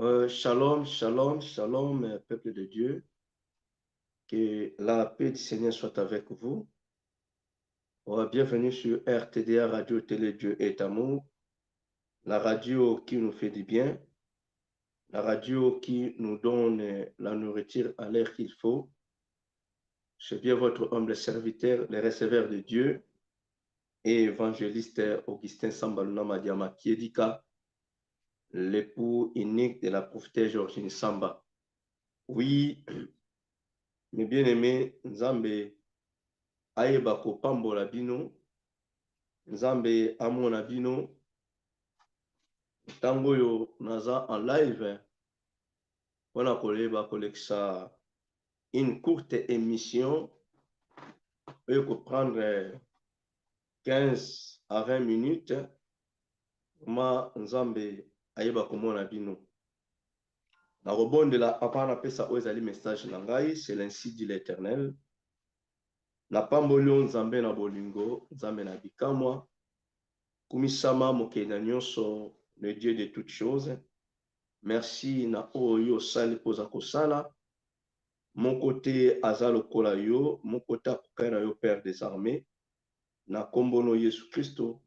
Shalom, shalom, shalom, peuple de Dieu. Que la paix du Seigneur soit avec vous. Bienvenue sur RTDA, Radio Télé Dieu est amour. La radio qui nous fait du bien. La radio qui nous donne la nourriture à l'heure qu'il faut. C'est bien votre humble serviteur, le receveur de Dieu et évangéliste Augustin Sambaluna Madiama Kiedika, l'époux unique de la prophétesse Georgine Samba. Oui, mes bien-aimés, Nzambe ayeba kopambola bino, Nzambe amona bino, tango yo naza en live, wana koleba koleksa une courte émission, peut prendre 15 à 20 minutes, ma Nzambe ayeba komona bino. Na rebondela apana pesa oezali message na ngai, c'est l'ainsi dit l'Éternel. Na pambolio Nzambe na bolingo, Nzambe na bikamwa, kumisama mokena nyonso, le Dieu de toutes choses. Merci na oyo sali poza kosala. Mon côté azalo kola yo, mon côté akokana yo Père des armées. Na kombono Yesu Christo.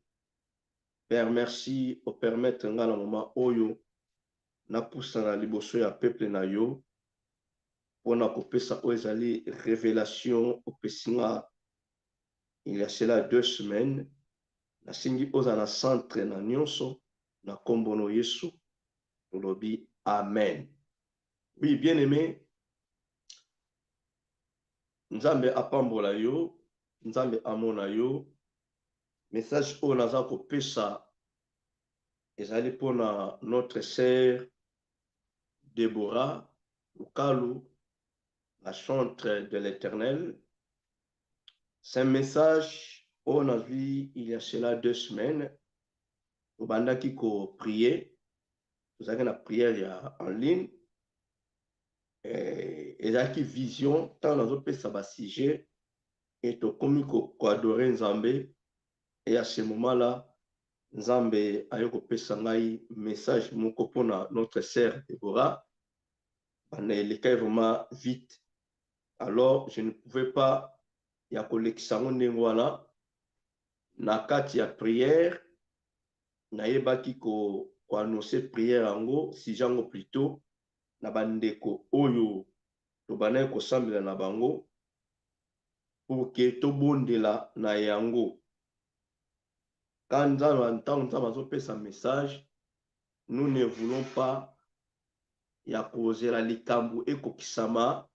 Père, merci au permettre nga na moment oyo na poussa na liboso ya peuple na yo. Pona kopesa oyo ezali révélation au pesinga. Il y a cela 2 semaines. Na singi oza na centre na nyonso na kombono Yesu. Lobi amen. Oui, bien aimé. Nzambe apambola yo, Nzambe amona yo. Message o naza kopesa ezali pona notre sœur Déborah Lukalu, la chantre de l'Éternel. C'est un message on a vu il y a cela 2 semaines. Obandaki ko prier. Vous avez la prière en ligne. Ezaki vision tant dans autres ça va sujet et to komiko ko adorer Nzambe. Et à ce moment-là, Nzambe ayoko pesa ngai message moko pona notre sœur Déborah. On est vraiment vite. Alors, je ne pouvais pas ya koleksango ndengwana na kati ya prière na yebaki ko annoncer prière ango si jango plutôt na bandeko oyo to banaye ko sambela na bango pour que to bondela na yango. Quand Nzambe azopesa message, nous ne voulons pas ya kozela likambo ekokisama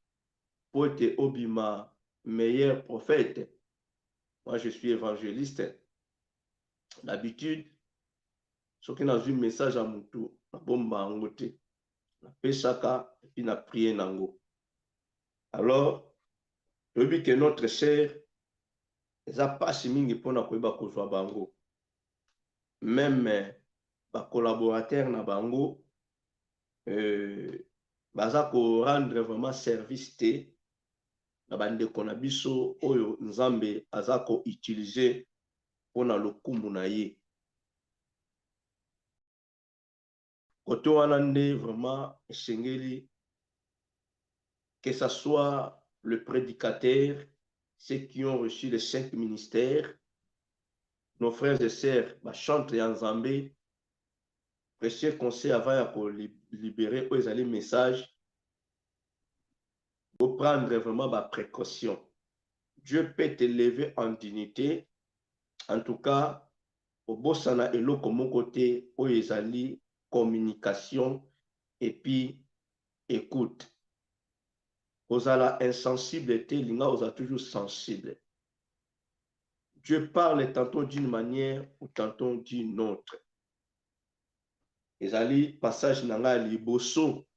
po ete obima meilleur prophète. Moi, je suis évangéliste. D'habitude, ce qui n'a eu message à mutu, na bomba angote, na pesaka, et puis na prié nango. Alors, je dis que notre sœur, eza pasi mingi pona koyeba kozwa bango. Même ba collaborateur na bango, baza ko rendre vraiment service te na bandeko na biso oyo Nzambe aza ko utiliser pona lokumu na ye. Kote wana nde vraiment esengeli que ça soit le prédicateur, ceux qui ont reçu les 5 ministères, nos frères et sœurs, chantent en Nzambe, précieux conseil avant de libérer les messages, pour prendre vraiment ma précaution. Dieu peut te lever en dignité, en tout cas, au bossana elo comme côté, où ils communication et puis écoute. Osala insensible, linga osa toujours sensible. Dieu parle tantôt d'une manière ou tantôt d'une autre. Ezali passage nanga liboso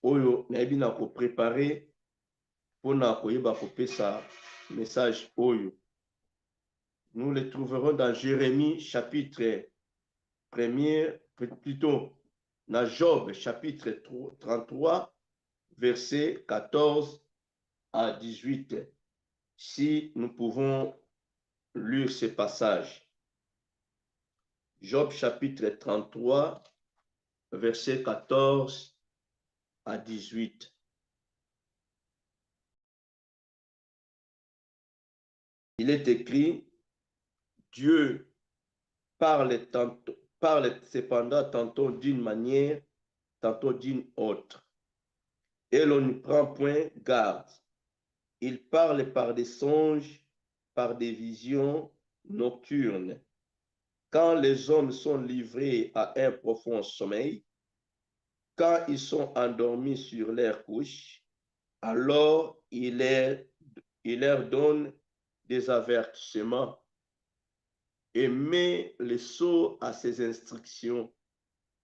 oyo nayebi na ko préparer pour na koyeba kopesa message oyo. Nous le trouverons dans Jérémie chapitre 1er, plutôt dans Job chapitre 33 verset 14 à 18. Si nous pouvons lire ce passage. Job chapitre 33, versets 14 à 18. Il est écrit, Dieu parle cependant tantôt d'une manière, tantôt d'une autre. Et l'on n'y prend point garde. Il parle par des songes, par des visions nocturnes. Quand les hommes sont livrés à un profond sommeil, quand ils sont endormis sur leur couche, alors il leur donne des avertissements et met le sceau à ses instructions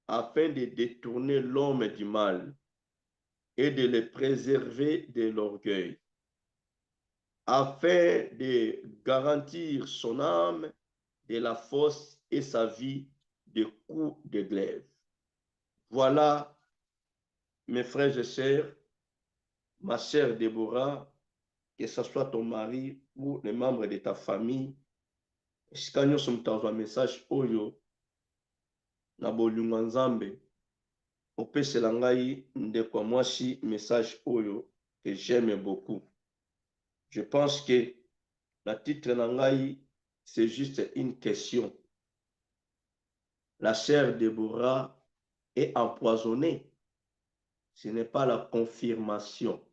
afin de détourner l'homme du mal et de le préserver de l'orgueil, afin de garantir son âme de la force et sa vie de coups de glaive. Voilà, mes frères et sœurs, ma chère Déborah, que ce soit ton mari ou les membres de ta famille, esika nyonso moto azwa message oyo na bolingo ya Nzambe opesela ngai ndeko ya mwasi message oyo que j'aime beaucoup. Je pense que la titre na ngai c'est juste une question. La sœur Déborah est empoisonnée. Ce n'est pas la confirmation.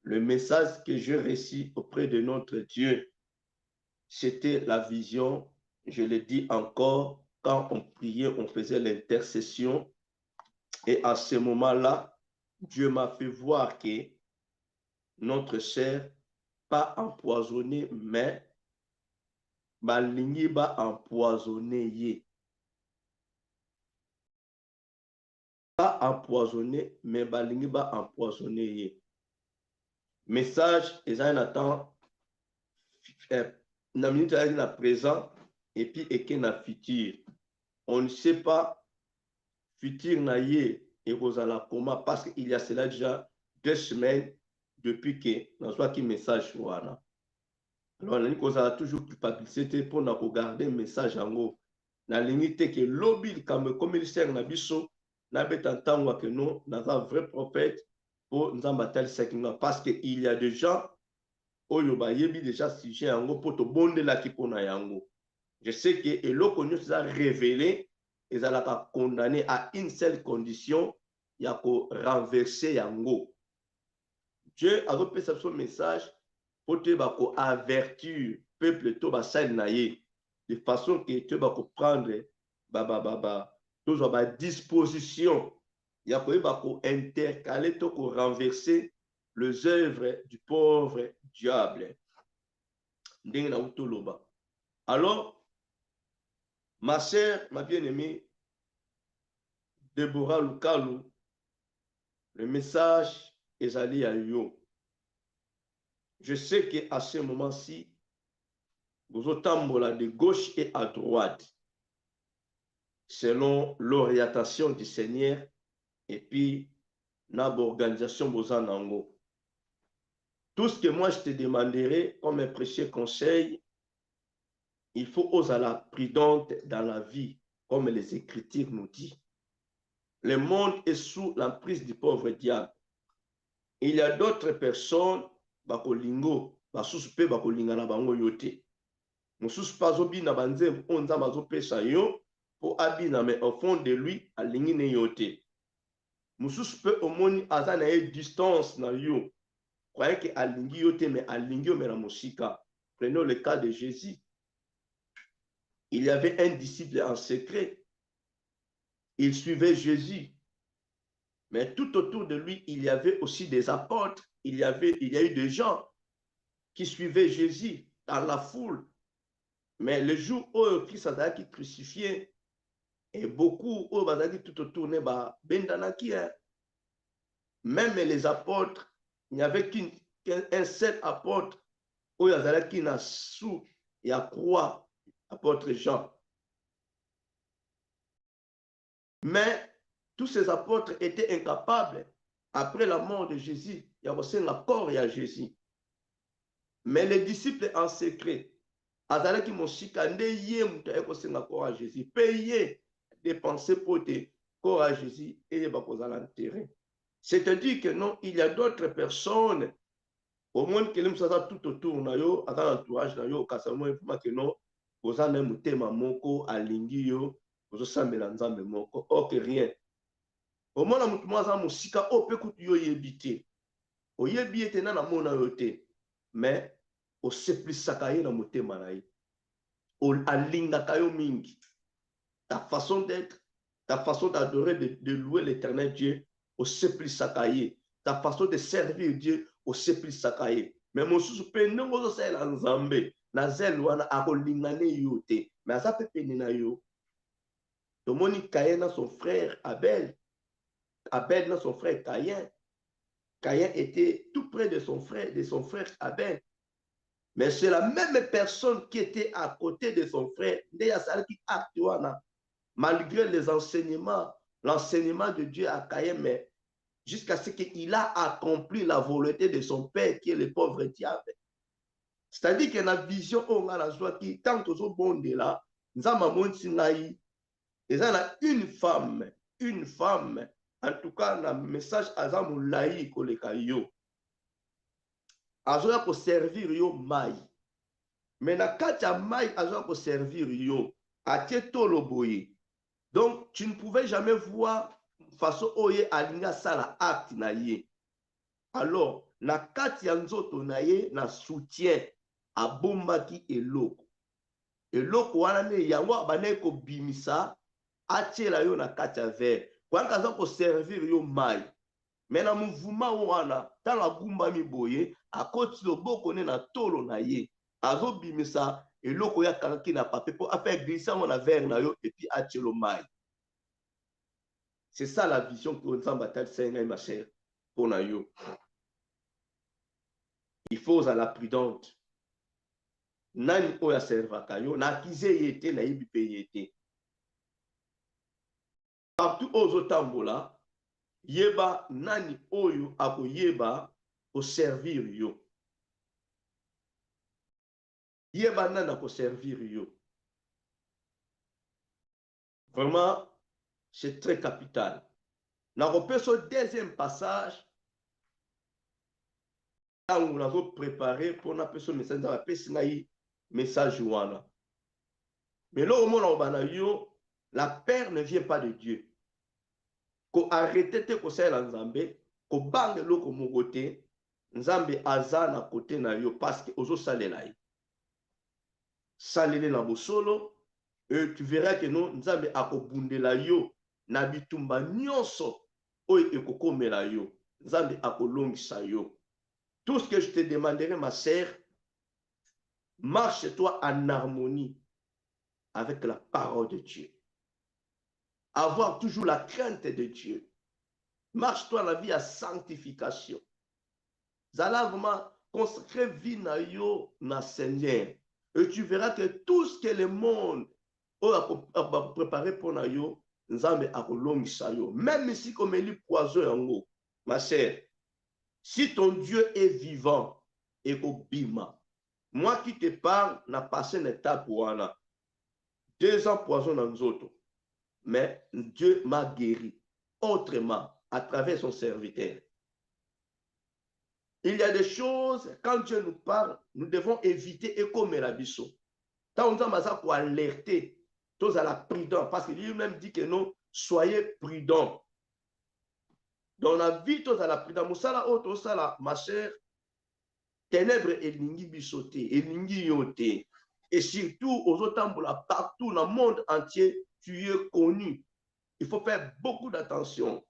Le message que j'ai reçu auprès de notre Dieu, c'était la vision, je le dis encore, quand on priait, on faisait l'intercession. Et à ce moment-là, Dieu m'a fait voir que notre sœur, pas empoisonnée, mais balingi ba empoisonné ye. Pas empoisonné, mais balingi ba empoisonné ye. Message, et ça, attend na minute na présent et puis et na futur. On ne sait pas futur na ye et Rosala comment parce qu'il y a cela déjà 2 semaines depuis que na soit qui message wana. Alors on a toujours culpabilité pour na regarder message yango na limite que lobby comme commissaire na biso na betantango que non na un vrai prophète pour nzambatel sekinga parce que il y a des gens oyo bayebi déjà sujet yango pour to bondelaki pona yango. Je sais que eloko nyonso a révélé ezalaka condamné à une seule condition ya ko renverser yango. Dieu a repris son message pour te bako avertir peuple to basali na ye de façon que te bako prendre toujours ba disposition ya ko bako intercaler to ko renverser les œuvres du pauvre diable. Ndenge na utoloba. Alors, ma sœur, ma bien-aimée, Déborah Lukalu, le message est allé à yo. Je sais qu'à ce moment-ci, vous autambola de gauche et à droite, selon l'orientation du Seigneur, et puis, notre organisation Bozanango. Tout ce que moi je te demanderai comme un précieux conseil, il faut oser la prudente dans la vie, comme les Écritures nous disent. Le monde est sous l'emprise du pauvre diable. Il y a d'autres personnes, bakolingo, basusupe bakolinga na bango yote. Mususu pazobi na banzem onza bazopesa yo, pour abina mais au fond de lui, alingi ne yote. Mususu pe omoni aza na ye distance na yo. Croyez que alingi yote mais alingi yo mais na mosika. Prenons le cas de Jésus. Il y avait un disciple en secret. Il suivait Jésus. Mais tout autour de lui, il y avait aussi des apôtres. Il y a eu des gens qui suivaient Jésus dans la foule. Mais le jour où Christ a été crucifié, et beaucoup où tout autour de bendanaki, même les apôtres, il n'y avait qu'un seul apôtre où il y avait sous et à croix, apôtre Jean. Mais tous ces apôtres étaient incapables, après la mort de Jésus, il y a aussi un accord à Jésus. Mais les disciples en secret, azala ki mosika nde ye mutu aye kosenga accord à Jésus, payer dépenser pour te corps à Jésus et bakoza l'enterrer. C'est-à-dire que non, il y a d'autres personnes au monde qui ça tout autour na yo, à l'entourage na yo, kasamo informa que non, oza na mutema moko alingi yo, ozo sambela nzambe moko, ok rien. Au monde na mutu mwaza musika o pe kutu yo yebite. O yebite na na mona yo te. Mais o seplisaka ye na mutema na ye. O alingaka yo mingi. Ta façon d'être, ta façon d'adorer, de louer l'éternel Dieu, au seplisaka ye. Ta façon de servir Dieu, au seplisaka ye. Mais mon sous-pe n'ongo se la nzambe na zel wana akolingane yo te. Mais asa pe penina yo. Tomoni Caïn a son frère Abel. Abel a son frère Caïn. Caïn était tout près de son frère Abel. Mais c'est la même personne qui était à côté de son frère. Malgré les enseignements, l'enseignement de Dieu à Caïn, mais jusqu'à ce qu'il a accompli la volonté de son père, qui est le pauvre diable. C'est-à-dire que la vision, on a la joie qui, tant que ce bon de là, nous avons une femme, en tout cas, le message à Zamoulaï, Kolekayo. Azoya ko servir yo mai. Mais na katia mai azoya ko servir yo. Atie tolo boye. Donc, tu ne pouvais jamais voir façon oye alinga sala acte na ye. Alors, na katia nzoto na ye na soutien a bombaki eloko. Eloko wana ne yango bane ko bimisa atie la yo na katia ver. Kwa kaza ko servir yo mai. Mais na mouvement wana tant la gumba mi boye akoti loboko ne na tolo na ye azo bimisa eloko ya kanaki na papier pour faire glisser mon verre na yo et puis atchelo mai. C'est ça la vision que Nzamba batal senga ma chère pour na yo. Il faut à la prudente. Nani oya servaka yo na kize yete na yibi pe yete. Partout aux otambola yeba nani oyo ako yeba au servir yo. Yeba nani ako servir yo. Vraiment, c'est très capital. Dans le deuxième passage, là où nous avons préparé pour la personne message dans la message wana. Mais là au moment la paix ne vient pas de Dieu. Ko arrêter te ko sala nzambe, ko bange loko mogote, nzambe aza na côté na yo parce que ozo salela yi. Salele na bosolo, et tu verras que non nzambe akobundela yo na bitumba nyonso oyo ekokomela yo. Nzambe akolongisa yo. Tout ce que je te demanderai, ma sœur, marche-toi en harmonie avec la parole de Dieu. Avoir toujours la crainte de Dieu. Marche-toi la vie à sanctification. Zala vraiment consacrer vie na yo na Seigneur. Et tu verras que tout ce que le monde a préparé pour na yo, nzambe akolongisa yo. Même si comme il poison yango, ma sœur, si ton Dieu est vivant et au bima, moi qui te parle, n'a passé une étape où on a 2 ans poison dans nous autres. Mais Dieu m'a guéri autrement à travers son serviteur. Il y a des choses, quand Dieu nous parle, nous devons éviter et comme la biso. Tant on a pour alerter, tous à la prudence, parce qu'il lui-même dit que non, soyez prudents. Dans la vie, tous à la prudence. Moussala auto sala, ma chère, ténèbres et lingi bisoté, et lingi yoté. Et surtout, aux autres partout dans le monde entier, tu es connu. Il faut faire beaucoup d'attention.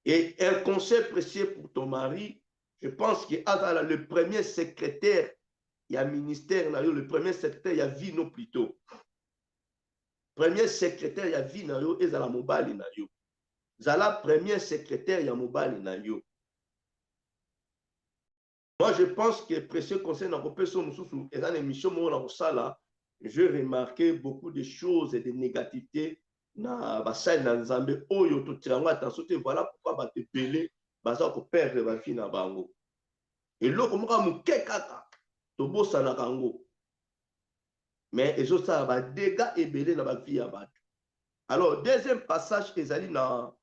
Et un conseil précieux pour ton mari, je pense que le premier secrétaire, il y a ministère, le premier secrétaire, il y a Vino plutôt. Premier secrétaire, il y a Vino, et Zala Mobali na yo. Zala premier secrétaire, il y a Mobali na yo. Moi, je pense que précieux conseil dans une émission, j'ai remarqué beaucoup de choses et de négativités na basai na nzambe oyo to tiranga attention te voilà pourquoi ba te pelé baza ko perdre ba vie na bango eloko moka muke kaka to bosa na kango mais ezo ça ba dégâts ebelé na ba vie ya bato Alors, deuxième passage, ezali dans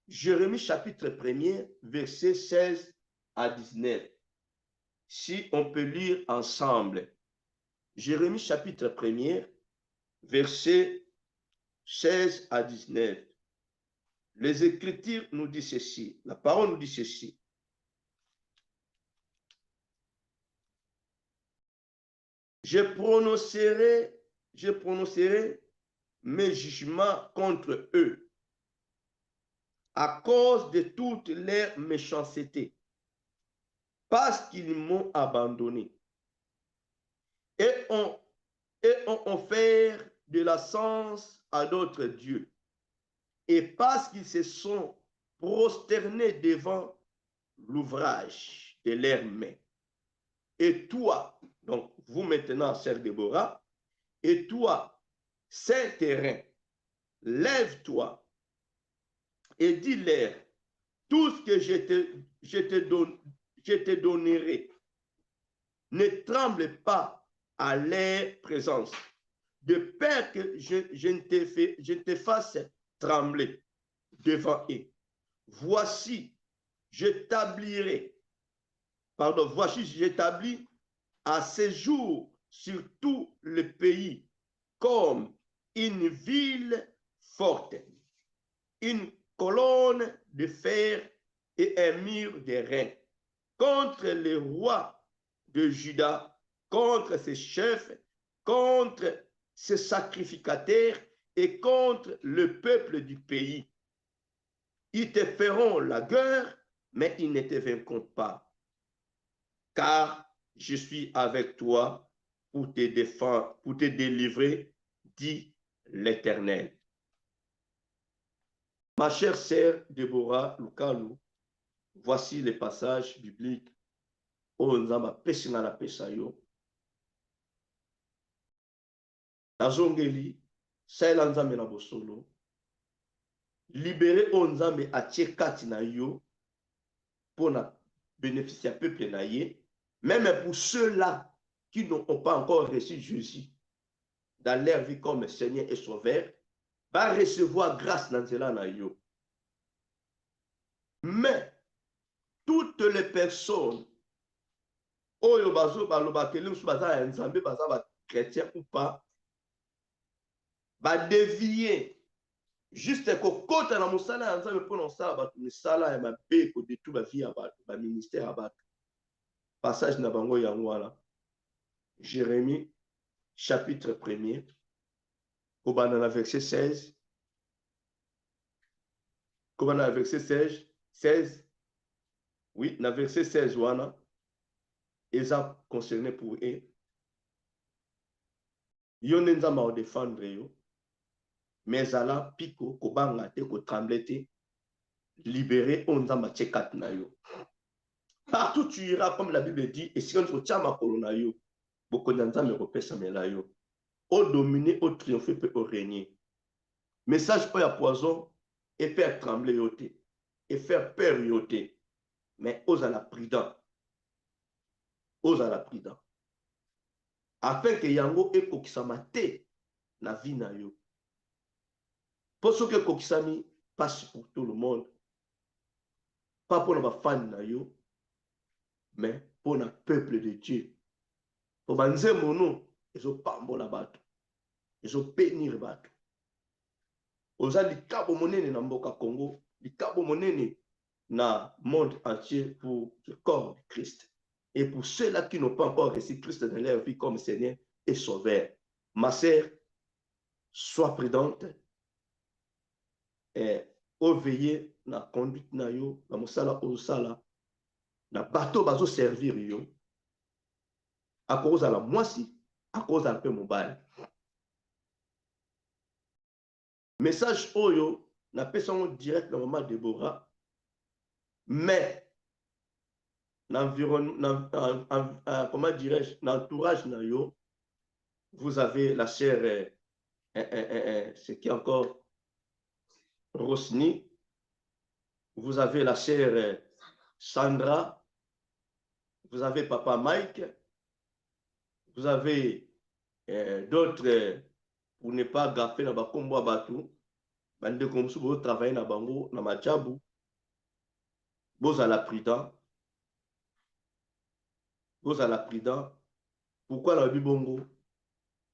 Jérémie chapitre 1er, verset 16 à 19. Si on peut lire ensemble. Jérémie chapitre 1er, verset 16 à 19. Les Écritures nous disent ceci. La parole nous dit ceci. Je prononcerai mes jugements contre eux à cause de toute leur méchanceté, parce qu'ils m'ont abandonné et ont offert de la sens à d'autres dieux, et parce qu'ils se sont prosternés devant l'ouvrage de leurs mains. Et toi, donc vous maintenant, sœur Déborah, et toi, saint terrain, lève-toi et dis-leur tout ce que je te donnerai. Ne tremble pas à leur présence, de peur que je ne te fasse trembler devant eux. Voici, j'établis à ce jour sur tout le pays comme une ville forte, une colonne de fer et un mur de reins contre les rois de Juda, contre ses chefs, contre ses sacrificateurs et contre le peuple du pays. Ils te feront la guerre, mais ils ne te vaincront pas. Car je suis avec toi pour te défendre, pour te délivrer, dit l'Éternel. Ma chère sœur Déborah Lukalu, voici les passages bibliques où nous avons péché dans la péchayo. Nazongeli, saïla nzambe na bosolo, libéré o nzambe atie kati na yo pour bénéficier à peuple na ye, même pour ceux-là qui n'ont pas encore reçu Jésus dans leur vie comme Seigneur et Sauveur, va recevoir grâce dans cela na yo. Mais toutes les personnes, oyo bazo baloba kele musu baza ya nzambe baza ba chrétien ou pas, ba dévier juste kokota na mosala ya nzambe mpona osala bato misala ya mabe kodetu bavie ya bato baministère ya bato. Passage na bango yango wana Jérémie chapitre 1er kobanda na verset 16, kobanda na verset 16, oui, na verset 16 wana eza concerné pour eux. Yo nde nzambe aodefendre yo, mais ezala piko kobanga te kotremble te, libéré o nzambe atie kati na yo. Partout tu iras, comme la Bible dit, et si on se tient à makolo na yo, beaucoup d'enzambe kopesamela yo, au dominer, au triompher, peut au régner. Message pour la poison et faire trembler yoté, et faire peur yoté, mais ose à la prudent, ose à la prudent, afin que yango e kokisama te na vie na yo. Pour ce que kokisami passe pour tout le monde, pas pour nos fans na yo, mais pour le peuple de Dieu. Pour banze mono, ils ont pambola bato, ils ont bénir bato. Oza likabo monene na mboka Congo, likabo monene na monde entier pour le corps de Christ. Et pour ceux-là qui n'ont pas encore reçu Christ dans leur vie comme Seigneur et Sauveur. Ma sœur, sois prudente et veiller na conduite na yo, na mosala osala, na bateau bazo servir yo, à cause de la moisi, à cause d'un peu mobile. Message oyo, na personne direct na maman Déborah, mais comment dirais-je, l'entourage na yo, vous avez la sœur, ce qui est encore Rosny, vous avez la sœur Sandra, vous avez papa Mike, vous avez d'autres, pour ne pas gaffer dans Bakombo Batou, bandeko mosusu bozotravaille na bango na majabu, bozala prudent, bozala prudent. Pourquoi la Bible bongo?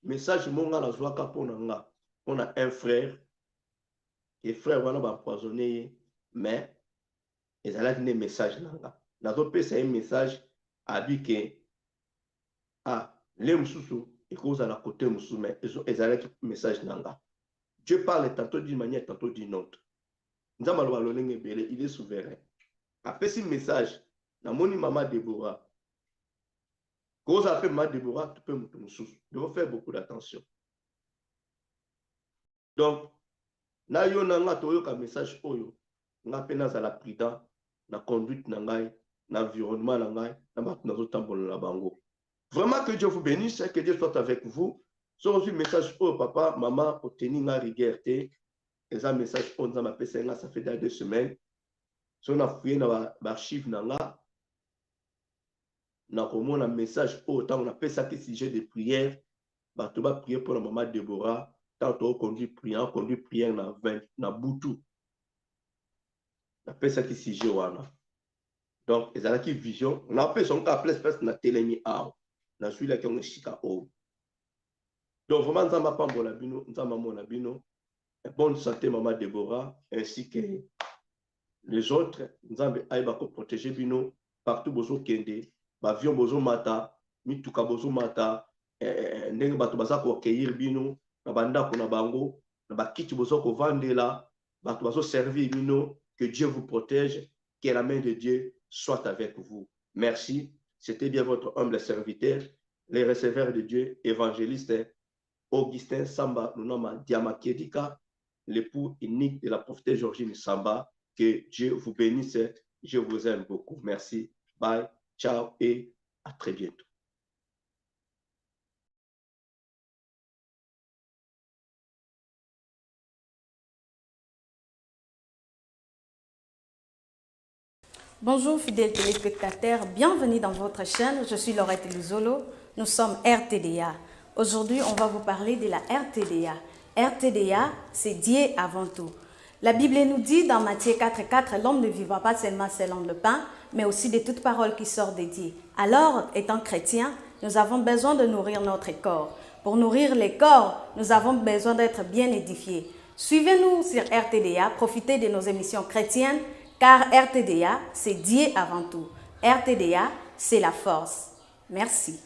Message monga la zwaka pona nga. On a un frère, et frère wana ba empoisonné, mais ils allaient donner message nanga. Nazo pesa un message abike les mususu et cause à la côté mususu, mais ils allaient message nanga. Dieu parle tantôt d'une manière, tantôt d'une autre. Il est souverain. Après ce message, na moni maman Déborah. Cause après maman Déborah, tu peux me souffler. Il faut faire beaucoup d'attention. Donc, na yo nanga toyo ka message oyo, nga pena za la prudent, na conduite na ngai, na environnement na ngai, na bato na zotambola na bango. Vraiment que Dieu vous bénisse, que Dieu soit avec vous. J'ai reçu message au papa, maman, au tenir ma rigueur. Et un message on m'a appelé ça fait 2 semaines. Si on a fouillé dans l'archive, on a un message autant on appelle ça que sujet de prière. Tu vas prier pour la maman Déborah. Tant on conduit prière dans Boutou. On appelle ça que sujet wana. Donc, ils ont une vision. On appelle son cas place parce que na télémi a. Na celui-là qui on chika o. Donc, vraiment, nous avons pas bon labino. Bonne santé, maman Déborah, ainsi que les autres. Nous avons protéger bino partout bozo kende, bavion bozo mata, mituka bozo mata, ndenge bato baza ko accueillir bino, na banda ko na bango, na bakiti bozo ko vandela, bato bazo servir bino. Que Dieu vous protège, que la main de Dieu soit avec vous. Merci. C'était bien votre humble serviteur, les receveurs de Dieu, évangéliste Augustin Samba, nous nommons Diamakedika, l'époux unique de la prophétesse Georgine Samba. Que Dieu vous bénisse. Je vous aime beaucoup. Merci. Bye. Ciao et à très bientôt. Bonjour fidèles téléspectateurs, bienvenue dans votre chaîne. Je suis Laurette Luzolo. Nous sommes RTDA. Aujourd'hui, on va vous parler de la RTDA. RTDA, c'est Dieu avant tout. La Bible nous dit dans Matthieu 4,4, l'homme ne vivra pas seulement selon le pain, mais aussi de toute parole qui sort de Dieu. Alors, étant chrétiens, nous avons besoin de nourrir notre corps. Pour nourrir les corps, nous avons besoin d'être bien édifiés. Suivez-nous sur RTDA, profitez de nos émissions chrétiennes, car RTDA, c'est Dieu avant tout. RTDA, c'est la force. Merci.